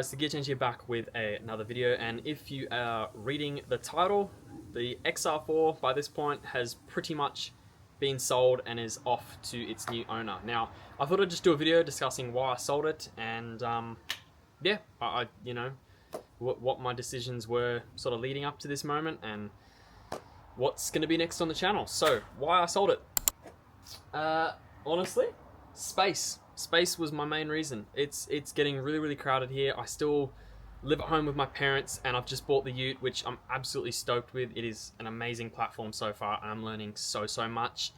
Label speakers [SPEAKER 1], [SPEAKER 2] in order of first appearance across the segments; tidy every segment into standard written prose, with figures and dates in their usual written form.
[SPEAKER 1] guys, TheGearChange here, back with another video, and if you are reading the title, the XR4 by this point has pretty much been sold and is off to its new owner. Now, I thought I'd just do a video discussing why I sold it, and yeah, you know, what my decisions were sort of leading up to this moment, and what's going to be next on the channel. So, why I sold it? Honestly, space. Space was my main reason. It's getting really crowded here. I still live at home with my parents, and I've just bought the Ute, which I'm absolutely stoked with. It is an amazing platform so far, and I'm learning so much.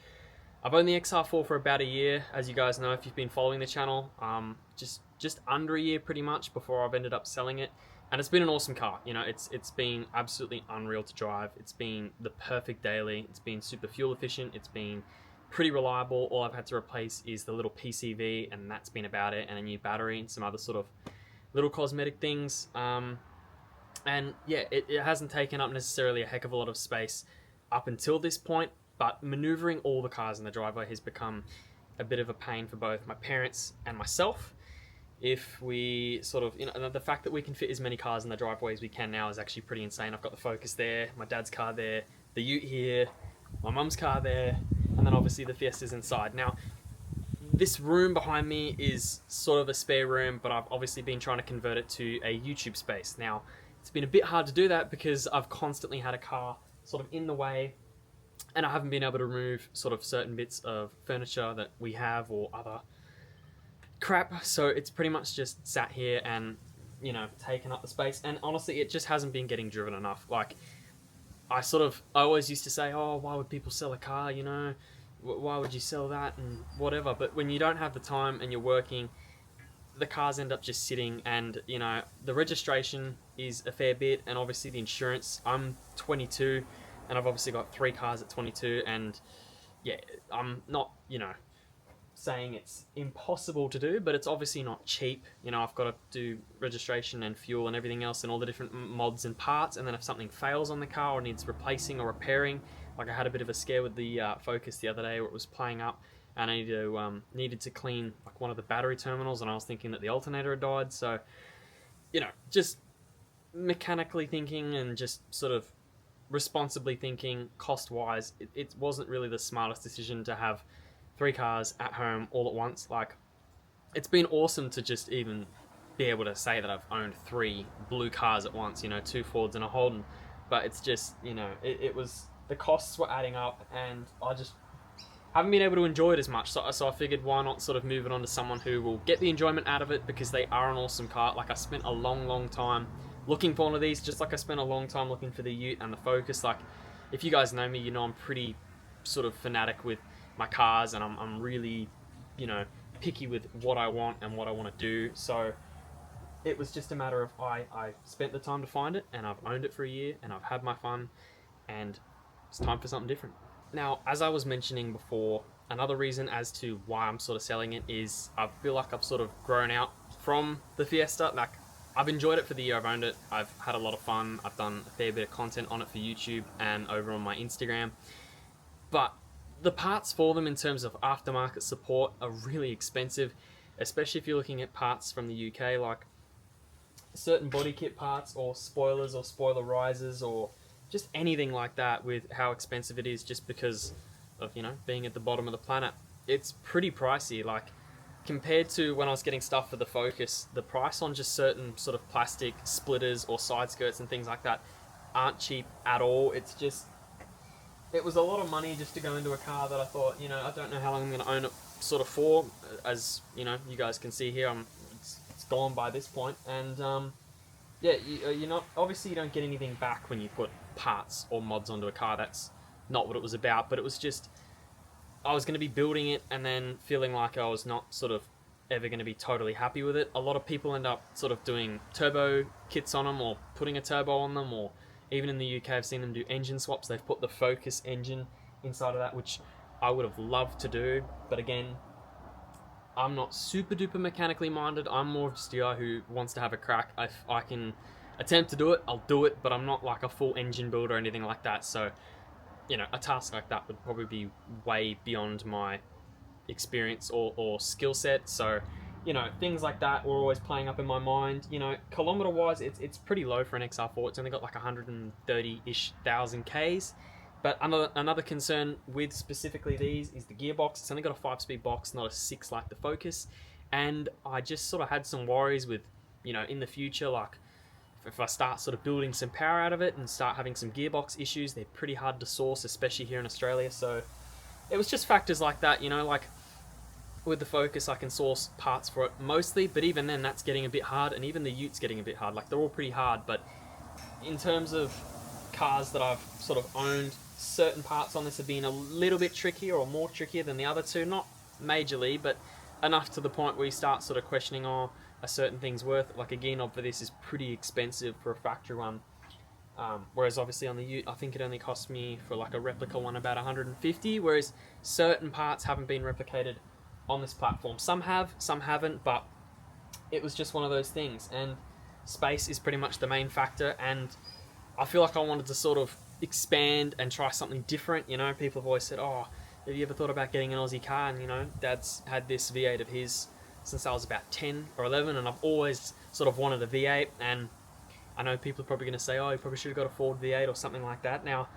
[SPEAKER 1] I've owned the XR4 for about a year, as you guys know if you've been following the channel. Just under a year pretty much before I've ended up selling it, and it's been an awesome car. You know, it's been absolutely unreal to drive. It's been the perfect daily. It's been super fuel efficient. It's been pretty reliable. All I've had to replace is the little PCV, and that's been about it, and a new battery and some other sort of little cosmetic things. And yeah, it hasn't taken up necessarily a heck of a lot of space up until this point, but maneuvering all the cars in the driveway has become a bit of a pain for both my parents and myself. If we sort of, you know, the fact that we can fit as many cars in the driveway as we can now is actually pretty insane. I've got the Focus there, my dad's car there, the Ute here, my mum's car there, and then obviously the Fiesta's inside. Now, this room behind me is sort of a spare room, but I've obviously been trying to convert it to a YouTube space. Now, it's been a bit hard to do that because I've constantly had a car sort of in the way, and I haven't been able to remove sort of certain bits of furniture that we have or other crap. So it's pretty much just sat here and, you know, taken up the space. And honestly, it just hasn't been getting driven enough. Like, I always used to say, oh, why would people sell a car, you know? Why would you sell that and whatever? But when you don't have the time and you're working, the cars end up just sitting, and, you know, the registration is a fair bit, and obviously the insurance. I'm 22, and I've obviously got 3 cars at 22, and yeah, I'm not, you know, saying it's impossible to do, but it's obviously not cheap. You know, I've got to do registration and fuel and everything else and all the different mods and parts, and then if something fails on the car or needs replacing or repairing, like I had a bit of a scare with the Focus the other day where it was playing up, and I needed to clean like one of the battery terminals, and I was thinking that the alternator had died. So, you know, just mechanically thinking and just sort of responsibly thinking cost-wise, it wasn't really the smartest decision to have 3 cars at home all at once. Like, it's been awesome to just even be able to say that I've owned 3 blue cars at once, you know, 2 Fords and a Holden, but it's just, you know, it was, the costs were adding up, and I just haven't been able to enjoy it as much. So I figured, why not sort of move it on to someone who will get the enjoyment out of it, because they are an awesome car. Like, I spent a long time looking for one of these, just like I spent a long time looking for the Ute and the Focus. Like, if you guys know me, you know I'm pretty sort of fanatic with my cars, and I'm really, you know, picky with what I want and what I want to do. So it was just a matter of I spent the time to find it, and I've owned it for a year, and I've had my fun, and it's time for something different. Now, as I was mentioning before, another reason as to why I'm sort of selling it is I feel like I've sort of grown out from the Fiesta. Like, I've enjoyed it for the year I've owned it. I've had a lot of fun. I've done a fair bit of content on it for YouTube and over on my Instagram. But the parts for them in terms of aftermarket support are really expensive, especially if you're looking at parts from the UK, like certain body kit parts or spoilers or spoiler risers or just anything like that, with how expensive it is just because of, you know, being at the bottom of the planet. It's pretty pricey. Like, compared to when I was getting stuff for the Focus, the price on just certain sort of plastic splitters or side skirts and things like that aren't cheap at all. It's just, it was a lot of money just to go into a car that I thought, you know, I don't know how long I'm going to own it sort of for. As, you know, you guys can see here, it's gone by this point. And yeah, you're not, obviously you don't get anything back when you put parts or mods onto a car. That's not what it was about, but it was just, I was going to be building it and then feeling like I was not sort of ever going to be totally happy with it. A lot of people end up sort of doing turbo kits on them, or putting a turbo on them, or even in the UK I've seen them do engine swaps. They've put the Focus engine inside of that, which I would have loved to do, but again, I'm not super duper mechanically minded. I'm more just a guy who wants to have a crack. If I can attempt to do it, I'll do it, but I'm not like a full engine builder or anything like that. So, you know, a task like that would probably be way beyond my experience or skill set. So you know, things like that were always playing up in my mind. You know, kilometer wise, it's pretty low for an XR4. It's only got like 130-ish thousand Ks. But another concern with specifically these is the gearbox. It's only got a 5-speed box, not a 6 like the Focus. And I just sort of had some worries with, you know, in the future, like if I start sort of building some power out of it and start having some gearbox issues, they're pretty hard to source, especially here in Australia. So it was just factors like that, you know, like with the Focus I can source parts for it mostly, but even then that's getting a bit hard, and even the Ute's getting a bit hard. Like they're all pretty hard, but in terms of cars that I've sort of owned, certain parts on this have been a little bit trickier or more trickier than the other two. Not majorly, but enough to the point where you start sort of questioning, oh, a certain thing's worth it. Like a gear knob for this is pretty expensive for a factory one. Whereas obviously on the Ute, I think it only cost me for like a replica one about 150, whereas certain parts haven't been replicated on this platform. Some have, some haven't, but it was just one of those things, and space is pretty much the main factor, and I feel like I wanted to sort of expand and try something different. You know, people have always said, oh, have you ever thought about getting an Aussie car? And you know, Dad's had this V8 of his since I was about 10 or 11, and I've always sort of wanted a V8, and I know people are probably going to say, oh, you probably should have got a Ford V8 or something like that. Now,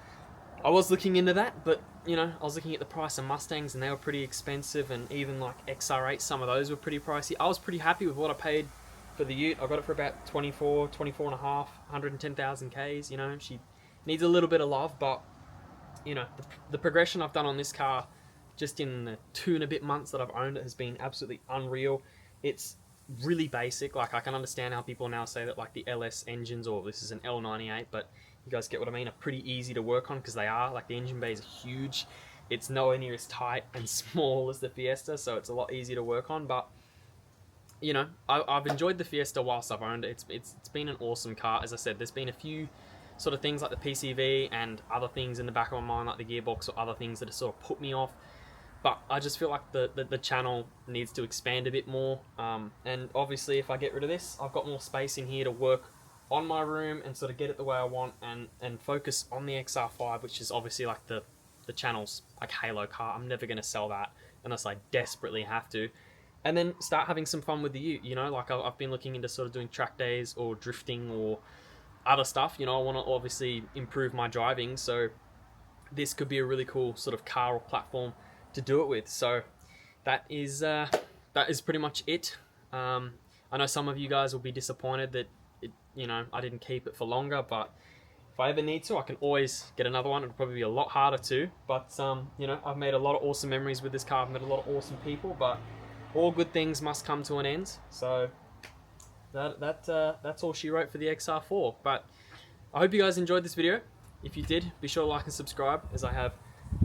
[SPEAKER 1] I was looking into that, but, you know, I was looking at the price of Mustangs, and they were pretty expensive, and even like XR8, some of those were pretty pricey. I was pretty happy with what I paid for the Ute. I got it for about 24 and a half, 110,000 Ks, you know. She needs a little bit of love, but, you know, the progression I've done on this car just in the 2 and a bit months that I've owned it has been absolutely unreal. It's really basic. Like, I can understand how people now say that like the LS engines, or this is an L98, but you guys get what I mean, are pretty easy to work on, because they are. Like, the engine bays are huge. It's nowhere near as tight and small as the Fiesta, so it's a lot easier to work on. But, you know, I've enjoyed the Fiesta whilst I've owned it. It's been an awesome car. As I said, there's been a few sort of things like the PCV and other things in the back of my mind, like the gearbox or other things that have sort of put me off. But I just feel like the channel needs to expand a bit more. And obviously, if I get rid of this, I've got more space in here to work on my room and sort of get it the way I want, and focus on the XR5, which is obviously like the channel's like halo car. I'm never going to sell that unless I desperately have to. And then start having some fun with the Ute, you know, like I've been looking into sort of doing track days or drifting or other stuff. You know, I want to obviously improve my driving, so this could be a really cool sort of car or platform to do it with. So that is pretty much it. I know some of you guys will be disappointed that you know, I didn't keep it for longer, but if I ever need to, I can always get another one. It'll probably be a lot harder too, but you know, I've made a lot of awesome memories with this car. I've met a lot of awesome people, but all good things must come to an end. So that's all she wrote for the XR4. But I hope you guys enjoyed this video. If you did, be sure to like and subscribe, as I have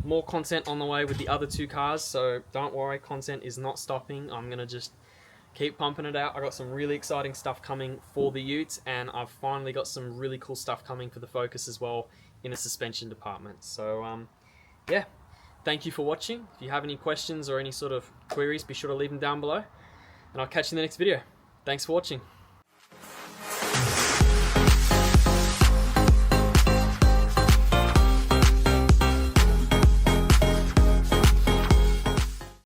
[SPEAKER 1] more content on the way with the other two cars. So don't worry, content is not stopping. I'm gonna just keep pumping it out. I got some really exciting stuff coming for the Ute, and I've finally got some really cool stuff coming for the Focus as well in the suspension department. So yeah, thank you for watching. If you have any questions or any sort of queries, be sure to leave them down below, and I'll catch you in the next video. Thanks for watching.